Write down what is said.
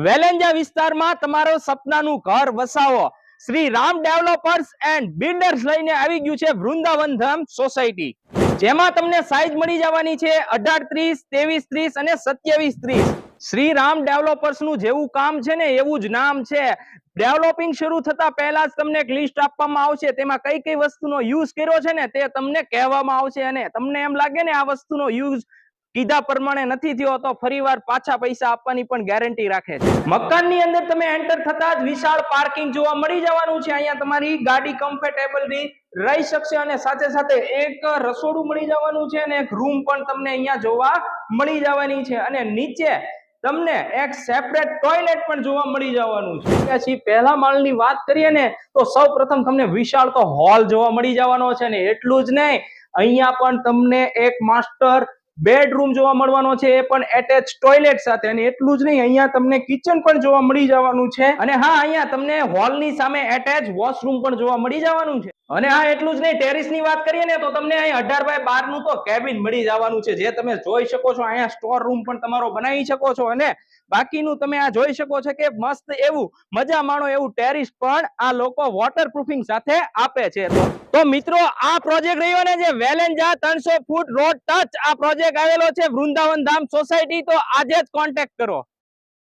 વેલેન્જા વિસ્તારમાં તમારો સપનાનું ઘર વસાવો Shri Ram developers and builders લઈને આવી ગયું છે વૃંદાવન ધામ સોસાયટી, જેમાં તમને સાઈઝ મળી જવાની છે 18-30, 23-30 અને 27-30. શ્રી રામ ડેવલપર્સ નું જેવું કામ છે ને એવું જ નામ છે. ડેવલપિંગ શરૂ થતા પહેલા જ તમને એક લિસ્ટ આપવામાં આવશે, તેમાં કઈ કઈ વસ્તુનો યુઝ કર્યો છે ને તે તમને કહેવામાં આવશે, અને તમને એમ લાગે ને આ વસ્તુનો યુઝ કીધા પ્રમાણે નથી થયો તો ફરીવાર પાછા પૈસા આપવાની પણ ગેરંટી રાખે છે. મકાનની અંદર તમે એન્ટર થતા જ વિશાળ પાર્કિંગ જોવા મળી જવાનું છે. અહીંયા તમારી ગાડી કમ્ફર્ટેબલી રહી શકશે અને સાથે સાથે એક રસોડું મળી જવાનું છે અને એક રૂમ પણ તમને અહીંયા જોવા મળી જવાની છે, અને નીચે તમને એક સેપરેટ ટોયલેટ પણ જોવા મળી જવાનું છે. પછી પહેલા માળની વાત કરીએ ને તો સૌપ્રથમ તમને વિશાળ તો હોલ જોવા મળી જવાનો છે, ને એટલું જ નહીં, અહીંયા પણ તમને એક માસ્ટર બેડરૂમ જોવા મળવાનો છે, એ પણ એટેચ ટોયલેટ સાથે. અને એટલું જ નહીં, અહીંયા તમને કિચન પણ જોવા મળી જવાનું છે, અને હા, અહીંયા તમને હોલની સામે એટેચ વોશરૂમ પણ જોવા મળી જવાનું છે. અને હા, એટલું જ નહીં, ટેરેસની વાત કરીએ ને તો તમને અહીં 18x12 નું તો કેબિન મળી જવાનું છે, જે તમે જોઈ શકો છો. અહીંયા સ્ટોર રૂમ પણ તમારો બનાવી શકો છો, અને બાકીનું તમે આ જોઈ શકો છો કે મસ્ત એવું મજા માણો એવું ટેરેસ પણ આ લોકો વોટરપ્રૂફિંગ સાથે આપે છે. તો મિત્રો, આ પ્રોજેક્ટ રહ્યો ને જે વેલેન્જા 300 ફૂટ રોડ ટચ આ પ્રોજેક્ટ આવેલો છે વૃંદાવન ધામ સોસાયટી, તો આજે જ કોન્ટેક્ટ કરો.